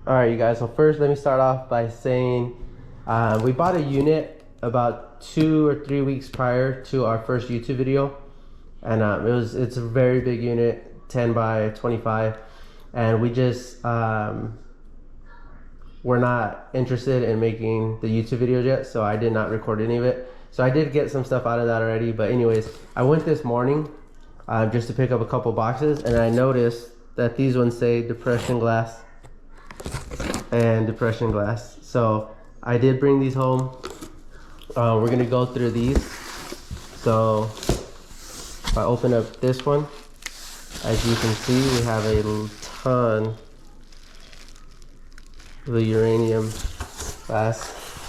All right, you guys. So first, let me start off by saying we bought a unit about 2 or 3 weeks prior to our first YouTube video, and it's a very big unit, 10 by 25, and we just we're not interested in making the YouTube videos yet, so I did not record any of it. So I did get some stuff out of that already, but anyways, I went this morning just to pick up a couple boxes, and I noticed that these ones say depression glass and depression glass. So I did bring these home. We're gonna go through these. So if I open up this one, as you can see, we have a ton of the uranium glass.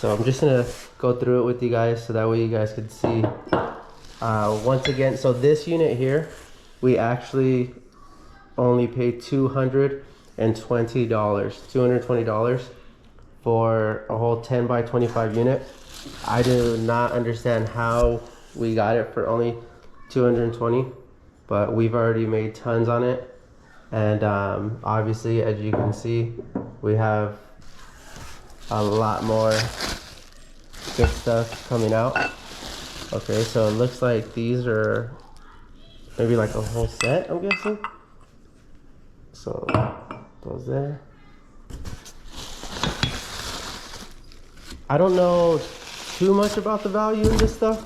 So I'm just gonna go through it with you guys so that way you guys can see. Once again, so this unit here, we actually only paid $220 for a whole 10 by 25 unit. I do not understand how we got it for only 220, but we've already made tons on it. And obviously, as you can see, we have a lot more good stuff coming out. Okay, so it looks like these are maybe like a whole set, I'm guessing. So those there. I don't know too much about the value in this stuff.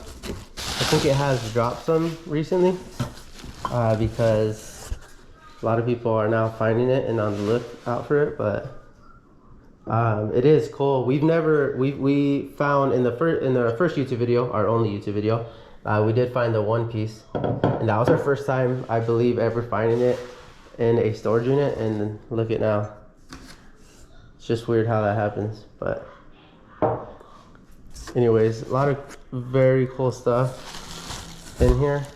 I think it has dropped some recently because a lot of people are now finding it and on the lookout for it, but it is cool. We found in the first YouTube video, our only YouTube video, we did find the one piece, and that was our first time, I believe, ever finding it in a storage unit. And look at now. It's just weird how that happens, but anyways, a lot of very cool stuff in here.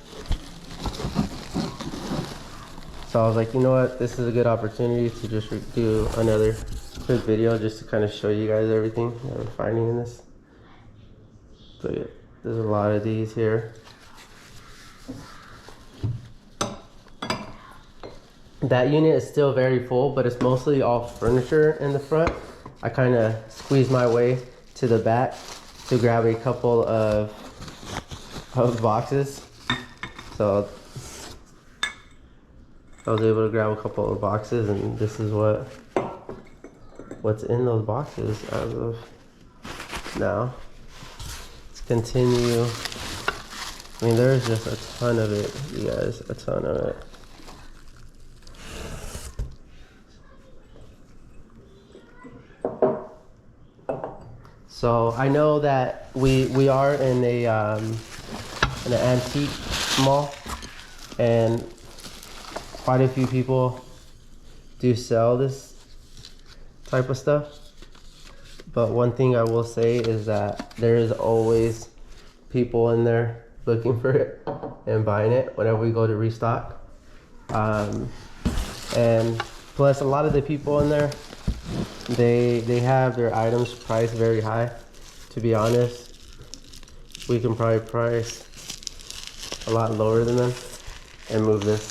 So I was like, you know what, this is a good opportunity to just do another quick video just to kind of show you guys everything that we're finding in this. So yeah, there's a lot of these here. That unit is still very full, but it's mostly all furniture in the front. I kind of squeezed my way to the back to grab a couple of boxes. So I was able to grab a couple of boxes, and this is what's in those boxes as of now. Let's continue. I mean, there's just a ton of it, you guys, a ton of it. So I know that we are in an antique mall, and quite a few people do sell this type of stuff. But one thing I will say is that there is always people in there looking for it and buying it whenever we go to restock. And plus, a lot of the people in there, they have their items priced very high. To be honest, we can probably price a lot lower than them and move this.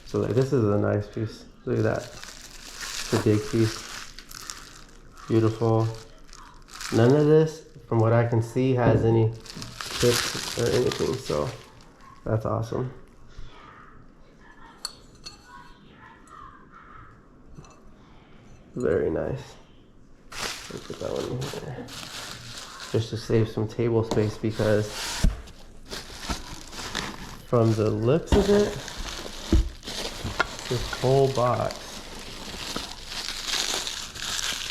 So like, this is a nice piece. Look at that. It's a big piece. Beautiful. None of this, from what I can see, has any chips or anything, so that's awesome. Very nice. Let's put that one in here. Just to save some table space, because from the looks of it, this whole box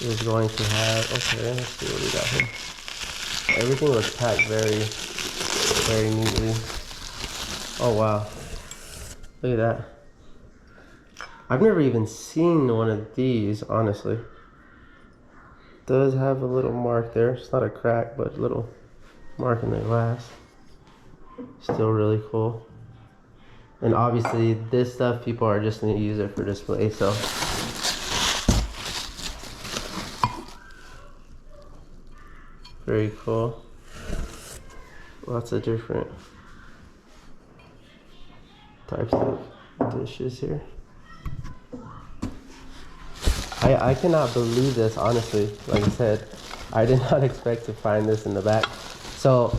is going to have, okay, let's see what we got here. Everything was packed very, very neatly. Oh wow, look at that. I've never even seen one of these, honestly. It does have a little mark there. It's not a crack, but a little mark in the glass. Still really cool. And obviously this stuff, people are just gonna use it for display, so. Very cool. Lots of different types of dishes here. I cannot believe this, honestly. Like I said, I did not expect to find this in the back. So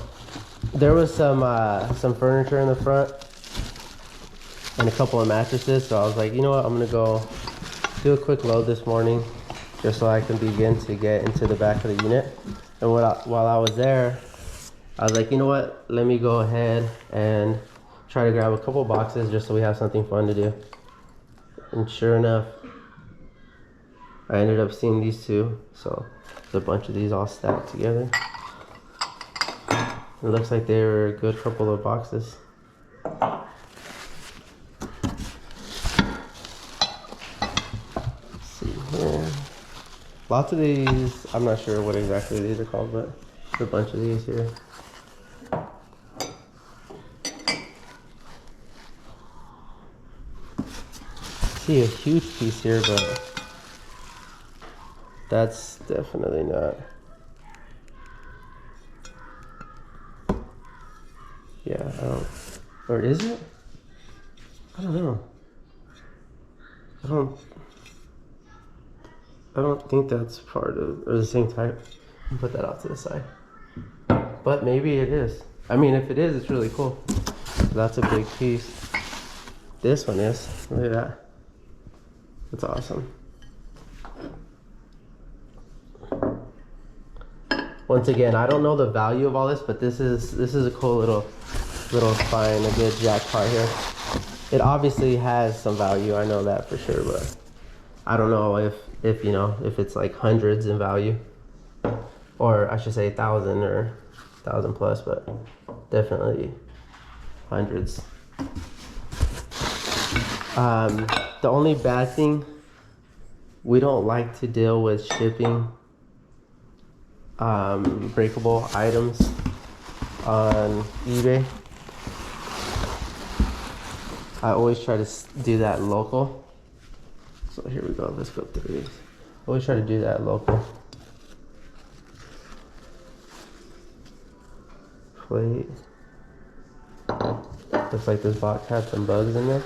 there was some furniture in the front and a couple of mattresses. So I was like, you know what? I'm gonna go do a quick load this morning, just so I can begin to get into the back of the unit. And while I was there, I was like, you know what? Let me go ahead and try to grab a couple boxes just so we have something fun to do. And sure enough, I ended up seeing these two. So there's a bunch of these all stacked together. It looks like they were a good couple of boxes. Let's see here. Lots of these, I'm not sure what exactly these are called, but there's a bunch of these here. See a huge piece here, but that's definitely not. Yeah, I don't, or is it? I don't know. I don't think that's part of, or the same type. I'll put that off to the side. But maybe it is. I mean, if it is, it's really cool. That's a big piece. This one is. Look at that. That's awesome. Once again, I don't know the value of all this, but this is a cool little find, a good jackpot here. It obviously has some value, I know that for sure, but I don't know if you know, if it's like hundreds in value, or I should say 1,000 or 1,000 plus, but definitely hundreds. The only bad thing, we don't like to deal with shipping breakable items on eBay. I always try to do that local. So here we go, let's go through these. Always try to do that local. Plate. Looks like this box had some bugs in there.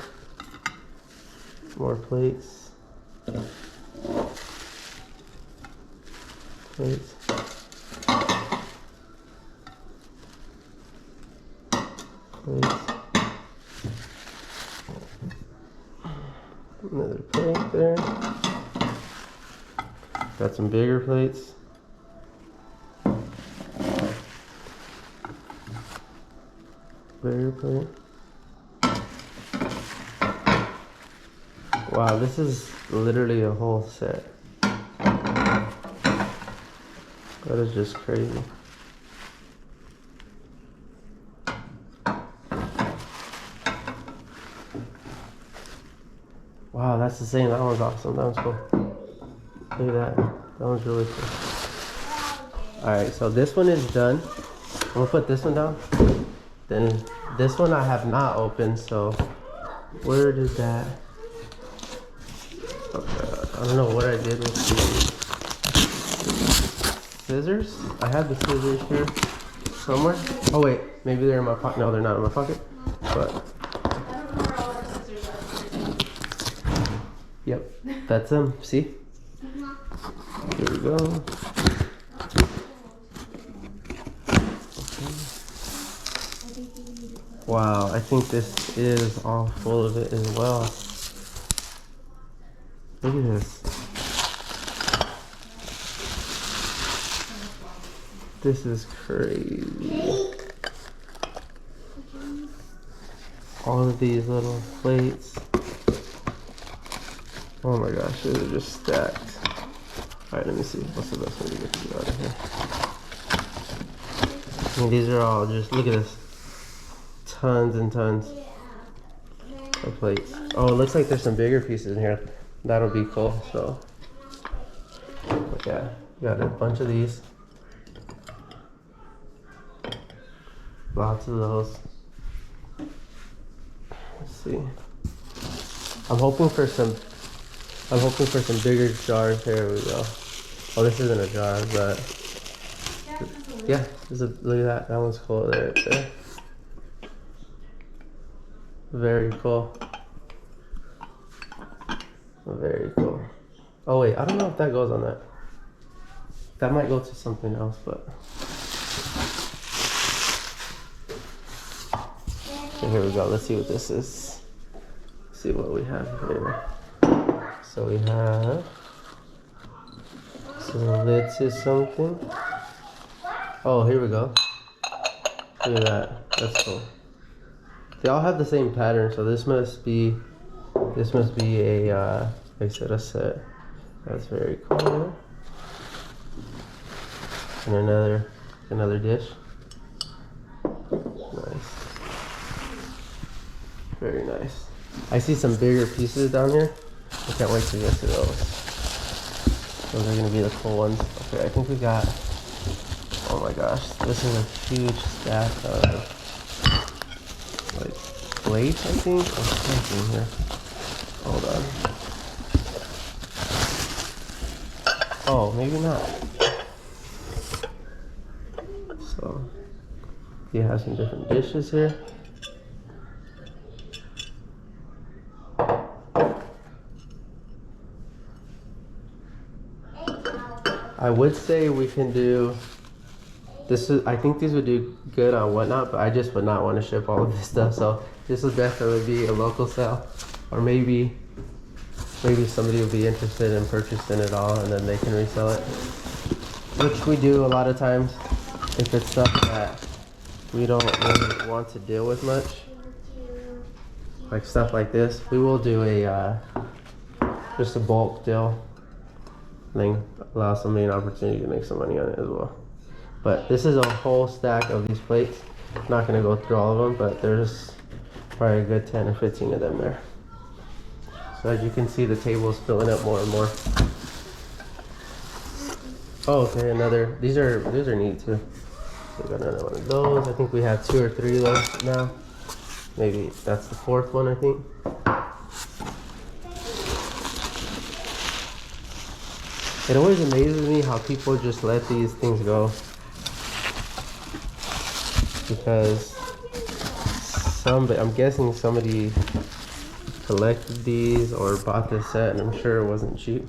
More plates. Plates. Plates. Another plate there. Got some bigger plates. Bigger plate. Wow, this is literally a whole set. That is just crazy. Wow, that's the same. That one's awesome. That one's cool. Look at that. That one's really cool. Alright, so this one is done. I'm gonna put this one down. Then this one I have not opened, so where did that? I don't know what I did with the scissors. I had the scissors here somewhere. Oh wait, maybe they're in my pocket. No, they're not in my pocket. But yep, that's them. See? Here we go. Wow, I think this is all full of it as well. Look at this. This is crazy. All of these little plates. Oh my gosh, these are just stacked. Alright, let me see. What's the best way to get these out of here? I mean, these are all just, look at this. Tons and tons of plates. Oh, it looks like there's some bigger pieces in here. That'll be cool. So, but yeah, got a bunch of these. Lots of those. Let's see. I'm hoping for some bigger jars. Here we go. Oh, this isn't a jar, but yeah, look at that. That one's cool there. Very cool. Very cool. Oh wait, I don't know if that goes on that. That might go to something else, but. Okay, here we go. Let's see what this is. Let's see what we have here. So we have some lid to something. Oh, here we go. Look at that. That's cool. They all have the same pattern, so this must be a like I said, a set. That's very cool. And another dish. Nice. Very nice. I see some bigger pieces down here. I can't wait to get to those. Those are gonna be the cool ones. Okay, I think we got, oh my gosh, this is a huge stack of like plates, I think, or something here. Hold on. Oh, maybe not. So, you have some different dishes here. I would say we can do this. I think these would do good on Whatnot, but I just would not want to ship all of this stuff. So this would definitely be a local sale, or maybe somebody would be interested in purchasing it all and then they can resell it, which we do a lot of times if it's stuff that we don't really want to deal with much, like stuff like this. We will do a just a bulk deal thing, allow somebody an opportunity to make some money on it as well. But this is a whole stack of these plates. I'm not going to go through all of them, but there's probably a good 10 or 15 of them there. So as you can see, the table is filling up more and more. Oh, okay, these are neat too. We got another one of those. I think we have 2 or 3 of those now. Maybe that's the 4th one, I think. It always amazes me how people just let these things go. Because I'm guessing somebody collected these or bought this set, and I'm sure it wasn't cheap.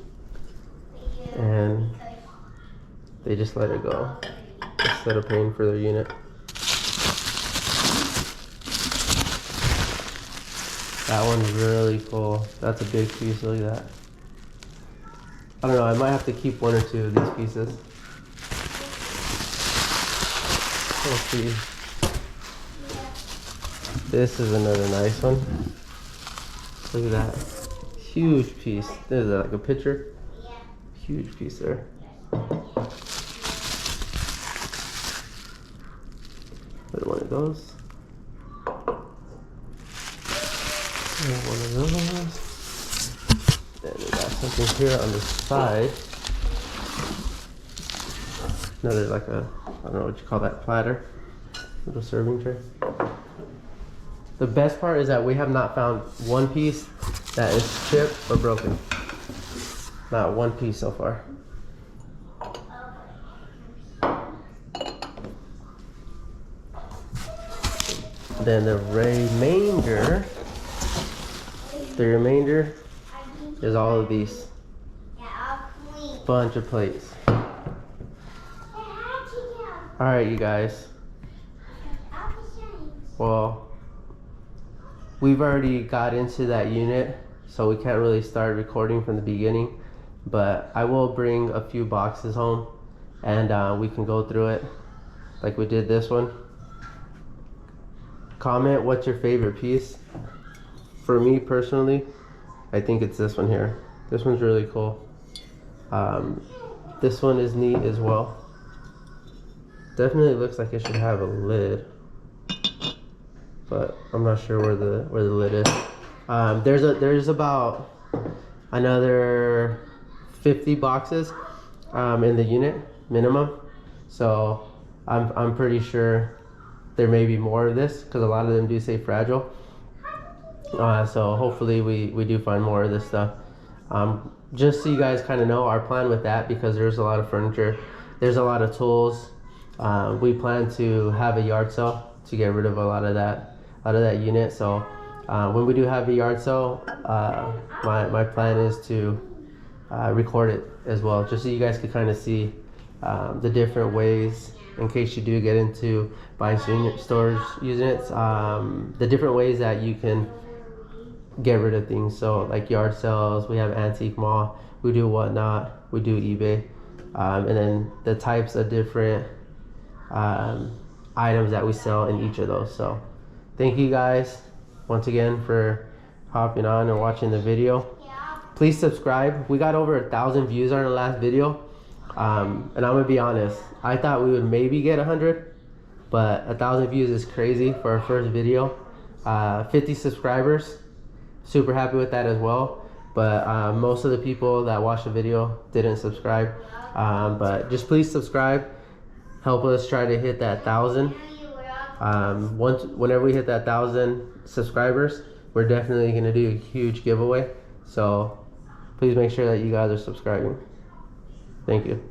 And they just let it go instead of paying for their unit. That one's really cool. That's a big piece, look at that. I don't know, I might have to keep 1 or 2 of these pieces. We'll see. This is another nice one. Look at that. Huge piece. This is like a picture. Huge piece there. Another one of those. And one of those. Then we got something here on the side. Another like a, I don't know what you call that, platter. Little serving tray. The best part is that we have not found one piece that is chipped or broken. Not one piece so far. Then the remainder is all of these. Bunch of plates. Alright, you guys. Well, we've already got into that unit, so we can't really start recording from the beginning. But I will bring a few boxes home and we can go through it like we did this one. Comment what's your favorite piece. For me personally, I think it's this one here. This one's really cool. This one is neat as well. Definitely looks like it should have a lid, but I'm not sure where the lid is. There's about another 50 boxes in the unit minimum, so I'm pretty sure there may be more of this because a lot of them do say fragile. So hopefully we do find more of this stuff. Just so you guys kind of know our plan with that, because there's a lot of furniture, there's a lot of tools. We plan to have a yard sale to get rid of a lot of that unit. So when we do have a yard sale, my plan is to record it as well, just so you guys could kind of see the different ways, in case you do get into buying stores using it, the different ways that you can get rid of things. So like yard sales, we have Antique Mall, we do Whatnot, we do eBay, and then the types of different items that we sell in each of those. So thank you guys once again for hopping on and watching the video. Please subscribe. We got over 1,000 views on our last video, and I'm gonna be honest, I thought we would maybe get 100, but 1,000 views is crazy for our first video. 50 subscribers, super happy with that as well. But most of the people that watched the video didn't subscribe, but just please subscribe, help us try to hit that 1,000. Whenever we hit that 1,000 subscribers, we're definitely going to do a huge giveaway, so please make sure that you guys are subscribing. Thank you.